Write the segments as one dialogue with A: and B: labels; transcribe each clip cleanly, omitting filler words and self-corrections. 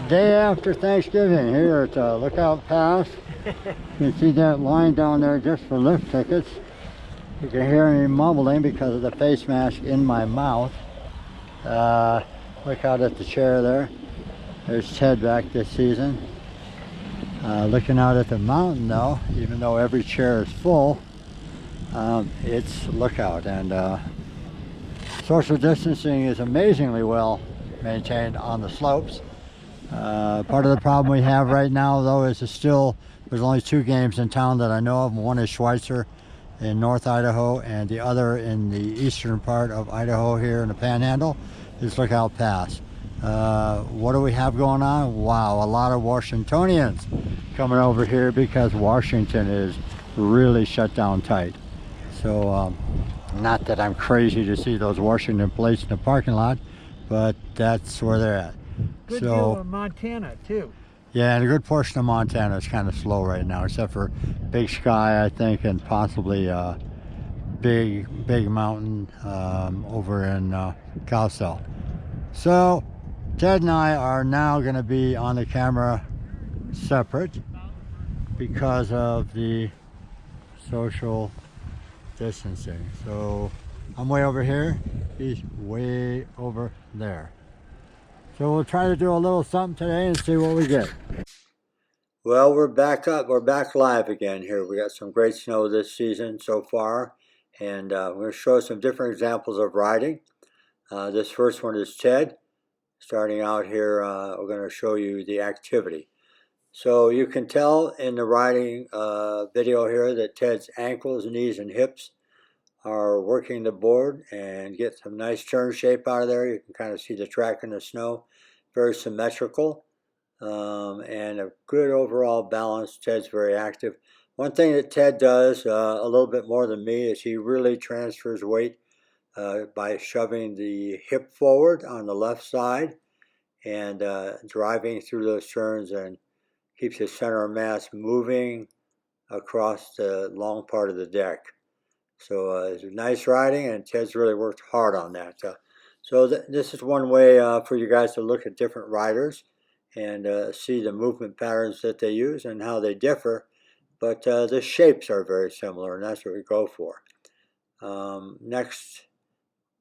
A: Day after Thanksgiving here at Lookout Pass. You can see that line down there just for lift tickets. You can hear me mumbling because of the face mask in my mouth. Look out at the chair there. There's Ted back this season. Looking out at the mountain though, even though every chair is full, it's Lookout, and social distancing is amazingly well maintained on the slopes. Part of the problem we have right now though is there's only 2 games in town that I know of. One is Schweitzer in North Idaho, and the other in the eastern part of Idaho here in the Panhandle is Lookout Pass. What do we have going on? Wow, a lot of Washingtonians coming over here because Washington is really shut down tight. So not that I'm crazy to see those Washington plates in the parking lot, but that's where they're at.
B: Good deal of Montana too.
A: Yeah, and a good portion of Montana is kind of slow right now, except for Big Sky, I think, and possibly Big Mountain over in Cowcell. So Ted and I are now going to be on the camera separate because of the social distancing. So I'm way over here, he's way over there. So we'll try to do a little something today and see what we get. Well, we're back up. We're back live again here. We got some great snow this season so far, and we're going to show some different examples of riding. This first one is Ted. Starting out here, we're going to show you the activity. So you can tell in the riding video here that Ted's ankles, knees, and hips are working the board and get some nice turn shape out of there. You can kind of see the track in the snow. Very symmetrical and a good overall balance. Ted's very active. One thing that Ted does a little bit more than me is he really transfers weight by shoving the hip forward on the left side and driving through those turns, and keeps his center of mass moving across the long part of the deck. So it's nice riding, and Ted's really worked hard on that. This is one way for you guys to look at different riders and see the movement patterns that they use and how they differ, but the shapes are very similar, and that's what we go for. Next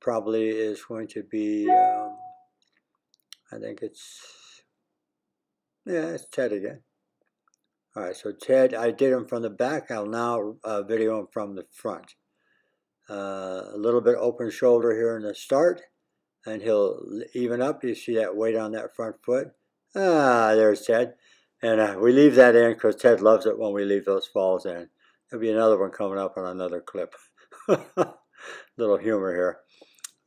A: probably is going to be, I think it's Ted again. All right, so Ted, I did him from the back. I'll now video him from the front. A little bit open shoulder here in the start, and he'll even up. You see that weight on that front foot. There's Ted. And we leave that in because Ted loves it when we leave those falls in. There'll be another one coming up on another clip. Little humor here.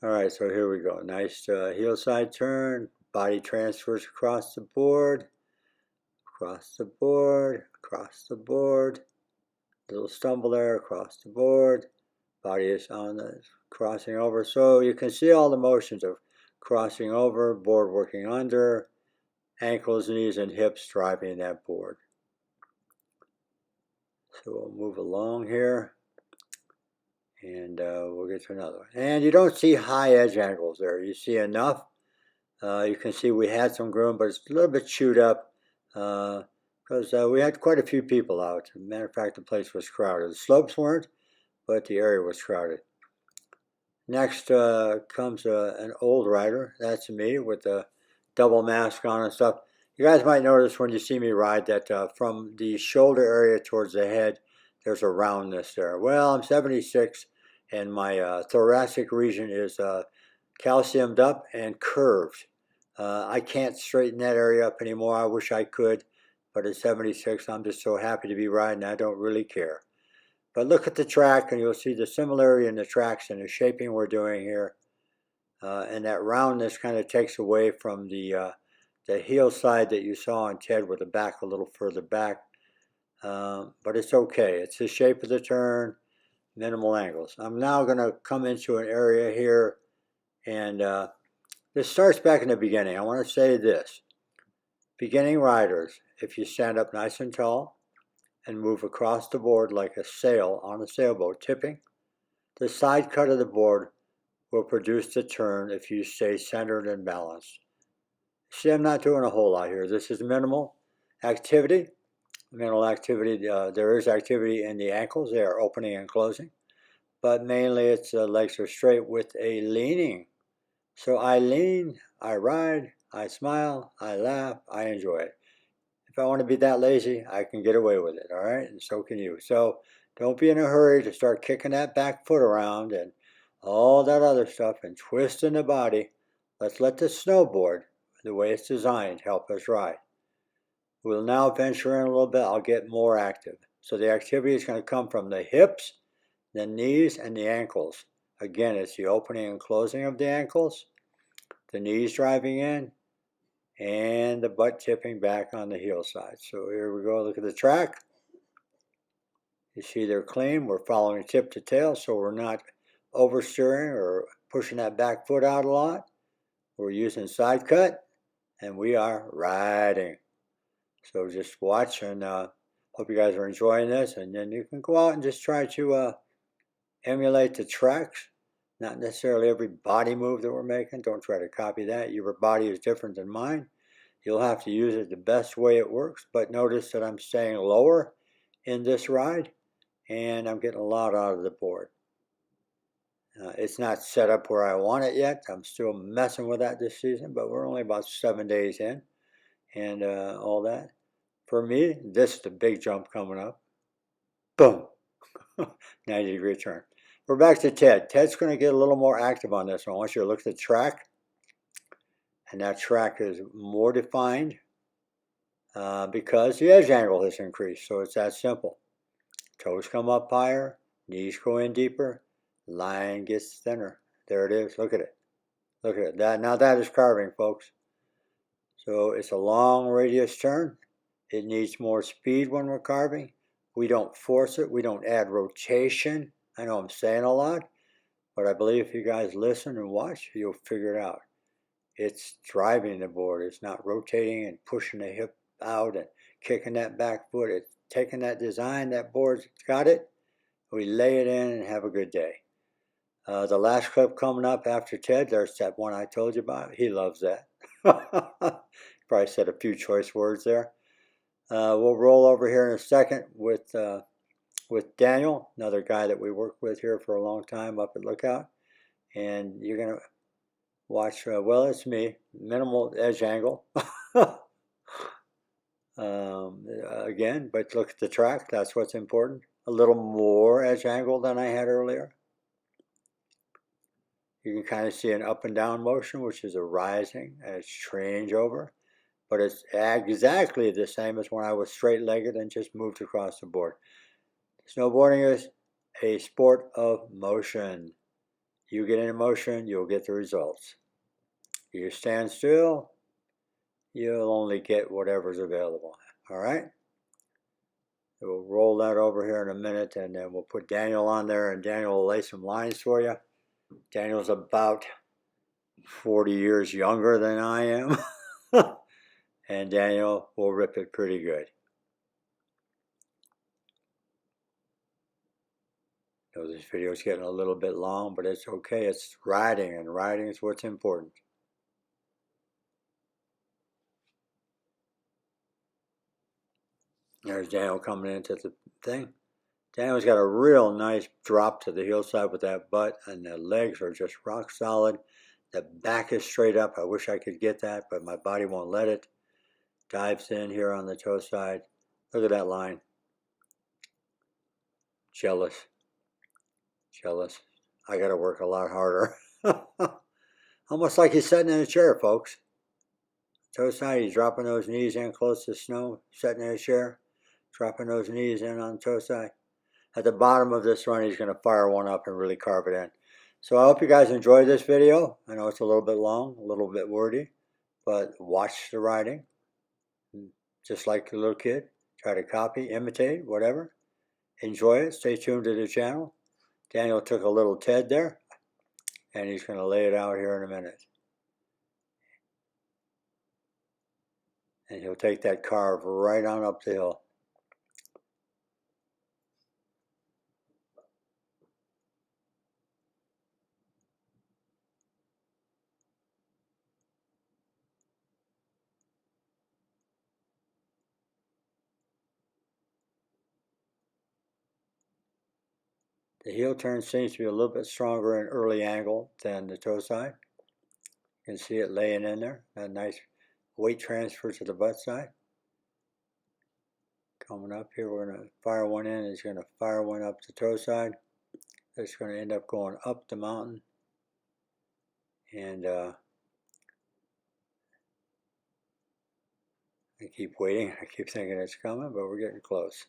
A: All right, so here we go. Nice heel side turn. Body transfers across the board. Across the board. Across the board. Little stumble there across the board. Body is on the crossing over. So you can see all the motions of crossing over, board working under, ankles, knees, and hips driving that board. So we'll move along here, and we'll get to another one. And you don't see high edge angles there. You see enough. You can see we had some groom, but it's a little bit chewed up because we had quite a few people out. As a matter of fact, the place was crowded. The slopes weren't, but the area was crowded. Next comes an old rider. That's me with the double mask on and stuff. You guys might notice when you see me ride that from the shoulder area towards the head, there's a roundness there. Well, I'm 76, and my thoracic region is calciumed up and curved. I can't straighten that area up anymore. I wish I could, but at 76, I'm just so happy to be riding, I don't really care. But look at the track, and you'll see the similarity in the tracks and the shaping we're doing here. And that roundness kind of takes away from the heel side that you saw on Ted with the back a little further back. But it's okay. It's the shape of the turn, minimal angles. I'm now going to come into an area here, and this starts back in the beginning. I want to say this. Beginning riders, if you stand up nice and tall, and move across the board like a sail on a sailboat tipping, the side cut of the board will produce the turn if you stay centered and balanced. See, I'm not doing a whole lot here. This is minimal activity. Minimal activity, there is activity in the ankles. They are opening and closing. But mainly it's legs are straight with a leaning. So I lean, I ride, I smile, I laugh, I enjoy it. If I want to be that lazy, I can get away with it, all right? And so can you. So don't be in a hurry to start kicking that back foot around and all that other stuff and twisting the body. Let's let the snowboard, the way it's designed, help us ride. We'll now venture in a little bit. I'll get more active. So the activity is going to come from the hips, the knees, and the ankles. Again, it's the opening and closing of the ankles, the knees driving in, and the butt tipping back on the heel side. So here we go. Look at the track. You see they're clean. We're following tip to tail, so we're not oversteering or pushing that back foot out a lot. We're using side cut, and we are riding. So just watch, and hope you guys are enjoying this. And then you can go out and just try to emulate the tracks. Not necessarily every body move that we're making. Don't try to copy that. Your body is different than mine. You'll have to use it the best way it works. But notice that I'm staying lower in this ride, and I'm getting a lot out of the board. It's not set up where I want it yet. I'm still messing with that this season, but we're only about 7 days in and all that. For me, this is the big jump coming up. Boom. 90-degree turn. We're back to Ted. Ted's going to get a little more active on this one. I want you to look at the track. And that track is more defined because the edge angle has increased. So it's that simple. Toes come up higher, knees go in deeper, line gets thinner. There it is. Look at it. Look at it. Now that is carving, folks. So it's a long radius turn. It needs more speed when we're carving. We don't force it. We don't add rotation. I know I'm saying a lot, but I believe if you guys listen and watch, you'll figure it out. It's driving the board. It's not rotating and pushing the hip out and kicking that back foot. It's taking that design, that board's got it. We lay it in and have a good day. The last clip coming up after Ted, there's that one I told you about. He loves that. Probably said a few choice words there. We'll roll over here in a second with Daniel, another guy that we worked with here for a long time up at Lookout. And you're going to watch, well, it's me, minimal edge angle. Again, but look at the track, that's what's important. A little more edge angle than I had earlier. You can kind of see an up and down motion, which is a rising and it's changeover. But it's exactly the same as when I was straight-legged and just moved across the board. Snowboarding is a sport of motion. You get in motion, you'll get the results. You stand still, you'll only get whatever's available. All right? We'll roll that over here in a minute, and then we'll put Daniel on there, and Daniel will lay some lines for you. Daniel's about 40 years younger than I am, and Daniel will rip it pretty good. So this video is getting a little bit long, but it's okay. It's riding, and riding is what's important. There's Daniel coming into the thing. Daniel's got a real nice drop to the heel side with that butt, and the legs are just rock solid. The back is straight up. I wish I could get that, but my body won't let it. Dives in here on the toe side. Look at that line. Jealous. Jealous. I got to work a lot harder. Almost like he's sitting in a chair, folks. Toe side, he's dropping those knees in close to the snow, sitting in a chair, dropping those knees in on the toe side. At the bottom of this run, he's going to fire one up and really carve it in. So I hope you guys enjoyed this video. I know it's a little bit long, a little bit wordy, but watch the riding. Just like a little kid. Try to copy, imitate, whatever. Enjoy it. Stay tuned to the channel. Daniel took a little Ted there, and he's going to lay it out here in a minute. And he'll take that carve right on up the hill. The heel turn seems to be a little bit stronger in early angle than the toe side. You can see it laying in there. That nice weight transfer to the butt side. Coming up here, we're going to fire one in. It's going to fire one up the toe side. It's going to end up going up the mountain. And I keep waiting. I keep thinking it's coming, but we're getting close.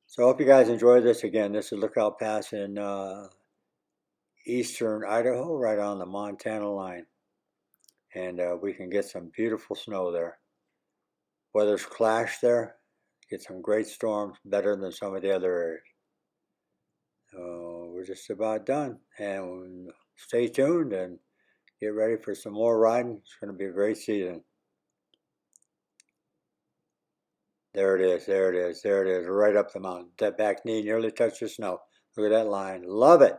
A: So I hope you guys enjoyed this. Again, this is Lookout Pass in eastern Idaho, right on the Montana line. And we can get some beautiful snow there. Weather's clashed there. Get some great storms, better than some of the other areas. So we're just about done. And stay tuned and get ready for some more riding. It's going to be a great season. There it is, there it is, there it is, right up the mountain. That back knee nearly touched the snow. Look at that line. Love it.